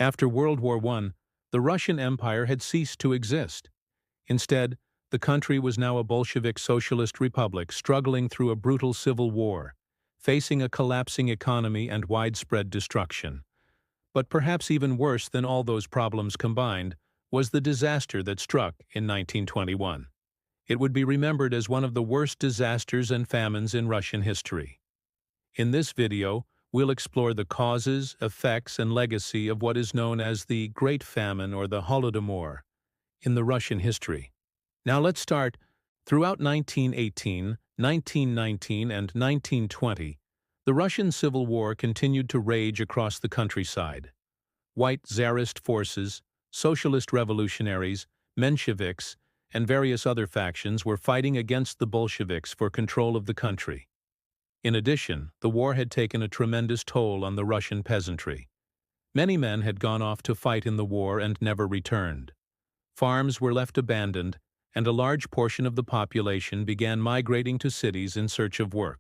After World War I, the Russian Empire had ceased to exist. Instead, the country was now a Bolshevik socialist republic struggling through a brutal civil war, facing a collapsing economy and widespread destruction. But perhaps even worse than all those problems combined was the disaster that struck in 1921. It would be remembered as one of the worst disasters and famines in Russian history. In this video, we'll explore the causes, effects, and legacy of what is known as the Great Famine or the Holodomor in the Russian history. Now let's start. Throughout 1918, 1919, and 1920, the Russian Civil War continued to rage across the countryside. White Tsarist forces, socialist revolutionaries, Mensheviks, and various other factions were fighting against the Bolsheviks for control of the country. In addition, the war had taken a tremendous toll on the Russian peasantry. Many men had gone off to fight in the war and never returned. Farms were left abandoned, and a large portion of the population began migrating to cities in search of work.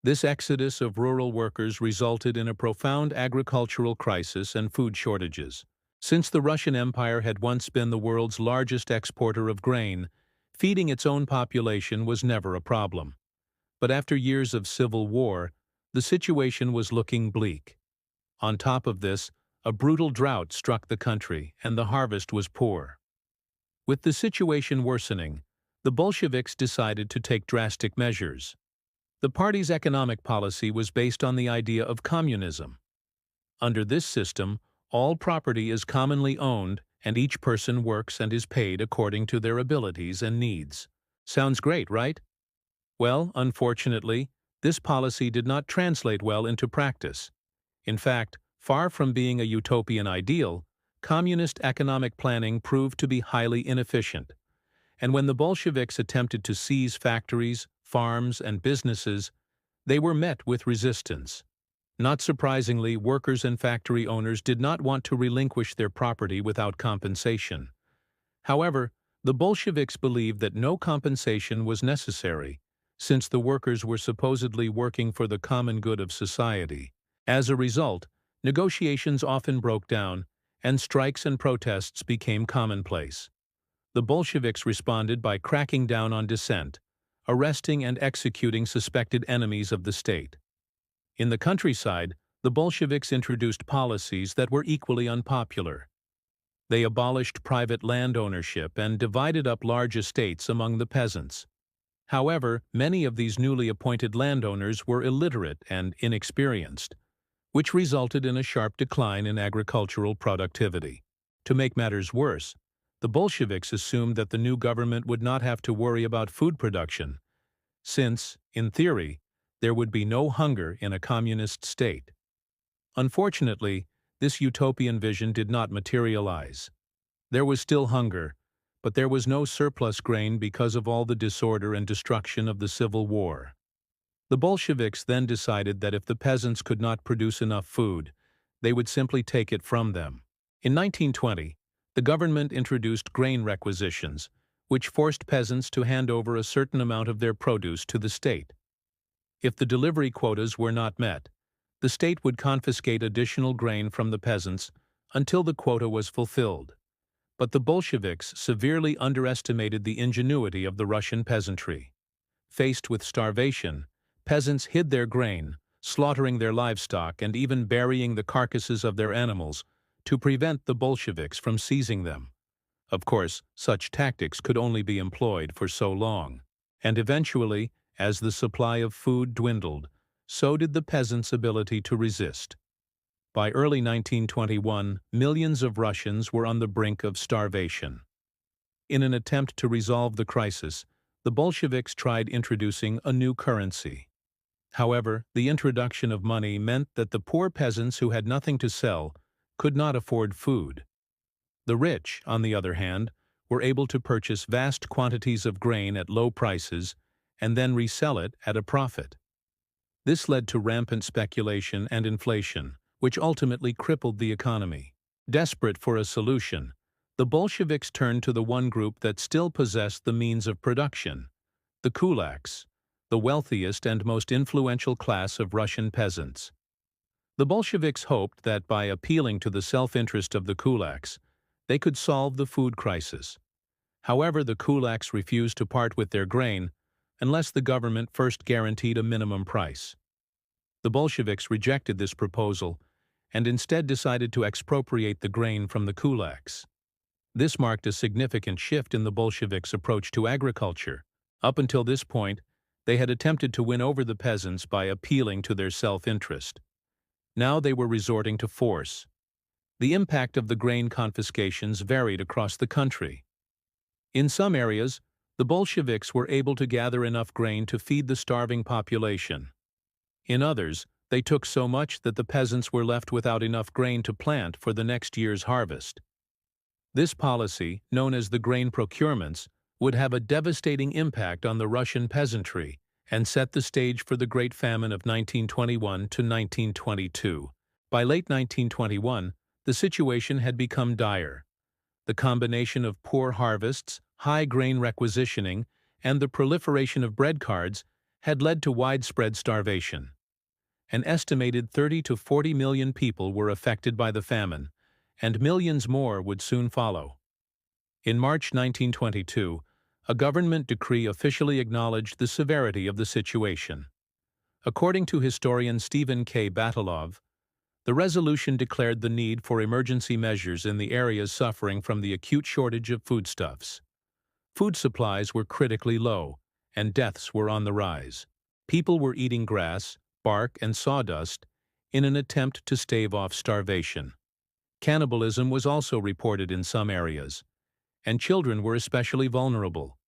This exodus of rural workers resulted in a profound agricultural crisis and food shortages. Since the Russian Empire had once been the world's largest exporter of grain, feeding its own population was never a problem. But after years of civil war, the situation was looking bleak. On top of this, a brutal drought struck the country, and the harvest was poor. With the situation worsening, the Bolsheviks decided to take drastic measures. The party's economic policy was based on the idea of communism. Under this system, all property is commonly owned, and each person works and is paid according to their abilities and needs. Sounds great, right? Well, unfortunately, this policy did not translate well into practice. In fact, far from being a utopian ideal, communist economic planning proved to be highly inefficient. And when the Bolsheviks attempted to seize factories, farms, and businesses, they were met with resistance. Not surprisingly, workers and factory owners did not want to relinquish their property without compensation. However, the Bolsheviks believed that no compensation was necessary, since the workers were supposedly working for the common good of society. As a result, negotiations often broke down, and strikes and protests became commonplace. The Bolsheviks responded by cracking down on dissent, arresting and executing suspected enemies of the state. In the countryside, the Bolsheviks introduced policies that were equally unpopular. They abolished private land ownership and divided up large estates among the peasants. However, many of these newly appointed landowners were illiterate and inexperienced, which resulted in a sharp decline in agricultural productivity. To make matters worse, the Bolsheviks assumed that the new government would not have to worry about food production, since, in theory, there would be no hunger in a communist state. Unfortunately, this utopian vision did not materialize. There was still hunger, but there was no surplus grain because of all the disorder and destruction of the Civil War. The Bolsheviks then decided that if the peasants could not produce enough food, they would simply take it from them. In 1920, the government introduced grain requisitions, which forced peasants to hand over a certain amount of their produce to the state. If the delivery quotas were not met, the state would confiscate additional grain from the peasants until the quota was fulfilled. But the Bolsheviks severely underestimated the ingenuity of the Russian peasantry. Faced with starvation, peasants hid their grain, slaughtering their livestock and even burying the carcasses of their animals to prevent the Bolsheviks from seizing them. Of course, such tactics could only be employed for so long. And eventually, as the supply of food dwindled, so did the peasants' ability to resist. By early 1921, millions of Russians were on the brink of starvation. In an attempt to resolve the crisis, the Bolsheviks tried introducing a new currency. However, the introduction of money meant that the poor peasants who had nothing to sell could not afford food. The rich, on the other hand, were able to purchase vast quantities of grain at low prices and then resell it at a profit. This led to rampant speculation and inflation, which ultimately crippled the economy. Desperate for a solution, the Bolsheviks turned to the one group that still possessed the means of production, the kulaks, the wealthiest and most influential class of Russian peasants. The Bolsheviks hoped that by appealing to the self-interest of the kulaks, they could solve the food crisis. However, the kulaks refused to part with their grain unless the government first guaranteed a minimum price. The Bolsheviks rejected this proposal and instead decided to expropriate the grain from the kulaks. This marked a significant shift in the Bolsheviks' approach to agriculture. Up until this point, they had attempted to win over the peasants by appealing to their self-interest. Now they were resorting to force. The impact of the grain confiscations varied across the country. In some areas, the Bolsheviks were able to gather enough grain to feed the starving population. In others, they took so much that the peasants were left without enough grain to plant for the next year's harvest. This policy, known as the grain procurements, would have a devastating impact on the Russian peasantry and set the stage for the Great Famine of 1921 to 1922. By late 1921, the situation had become dire. The combination of poor harvests, high grain requisitioning, and the proliferation of bread cards had led to widespread starvation. An estimated 30 to 40 million people were affected by the famine, and millions more would soon follow. In March 1922, a government decree officially acknowledged the severity of the situation. According to historian Stephen K. Batalov, the resolution declared the need for emergency measures in the areas suffering from the acute shortage of foodstuffs. Food supplies were critically low, and deaths were on the rise. People were eating grass, bark, and sawdust in an attempt to stave off starvation. Cannibalism was also reported in some areas, and children were especially vulnerable.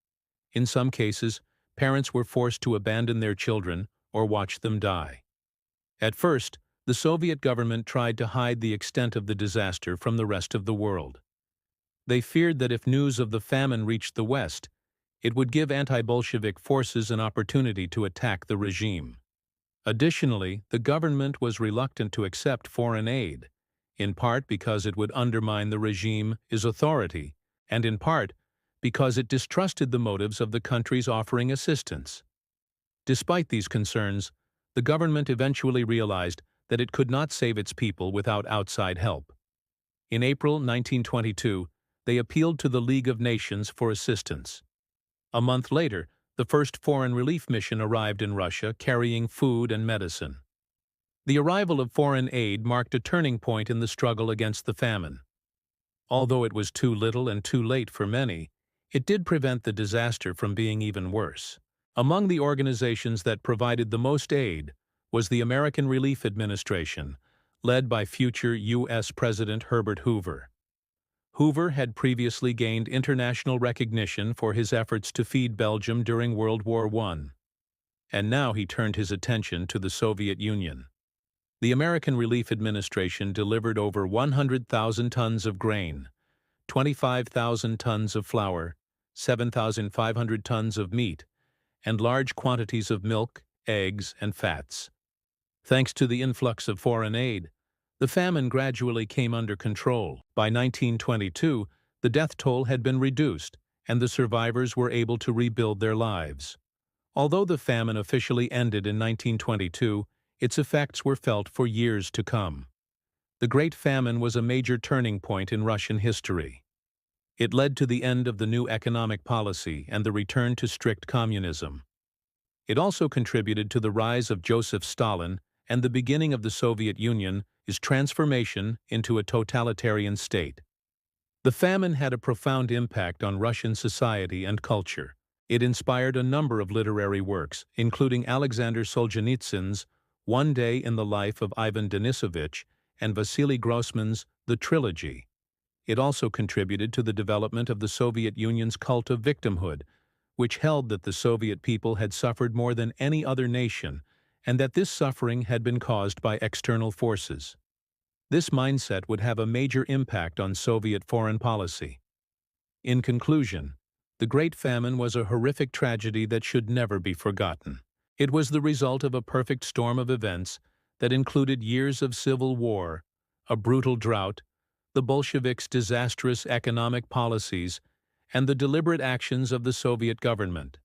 In some cases, parents were forced to abandon their children or watch them die. At first, the Soviet government tried to hide the extent of the disaster from the rest of the world. They feared that if news of the famine reached the West, it would give anti-Bolshevik forces an opportunity to attack the regime. Additionally, the government was reluctant to accept foreign aid, in part because it would undermine the regime's authority, and in part because it distrusted the motives of the countries offering assistance. Despite these concerns, the government eventually realized that it could not save its people without outside help. In April 1922, they appealed to the League of Nations for assistance. A month later, the first foreign relief mission arrived in Russia carrying food and medicine. The arrival of foreign aid marked a turning point in the struggle against the famine. Although it was too little and too late for many, it did prevent the disaster from being even worse. Among the organizations that provided the most aid was the American Relief Administration, led by future U.S. President Herbert Hoover. Hoover had previously gained international recognition for his efforts to feed Belgium during World War I, and now he turned his attention to the Soviet Union. The American Relief Administration delivered over 100,000 tons of grain, 25,000 tons of flour, 7,500 tons of meat, and large quantities of milk, eggs, and fats. Thanks to the influx of foreign aid, the famine gradually came under control. By 1922, the death toll had been reduced, and the survivors were able to rebuild their lives. Although the famine officially ended in 1922, its effects were felt for years to come. The Great Famine was a major turning point in Russian history. It led to the end of the new economic policy and the return to strict communism. It also contributed to the rise of Joseph Stalin and the beginning of the Soviet Union's transformation into a totalitarian state. The famine had a profound impact on Russian society and culture. It inspired a number of literary works, including Alexander Solzhenitsyn's One Day in the Life of Ivan Denisovich and Vasily Grossman's The Trilogy. It also contributed to the development of the Soviet Union's cult of victimhood, which held that the Soviet people had suffered more than any other nation and that this suffering had been caused by external forces. This mindset would have a major impact on Soviet foreign policy. In conclusion, the Great Famine was a horrific tragedy that should never be forgotten. It was the result of a perfect storm of events that included years of civil war, a brutal drought, the Bolsheviks' disastrous economic policies, and the deliberate actions of the Soviet government.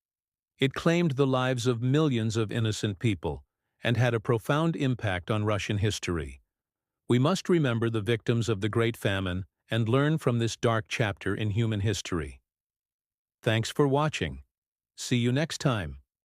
It claimed the lives of millions of innocent people and had a profound impact on Russian history. We must remember the victims of the Great Famine and learn from this dark chapter in human history. Thanks for watching. See you next time.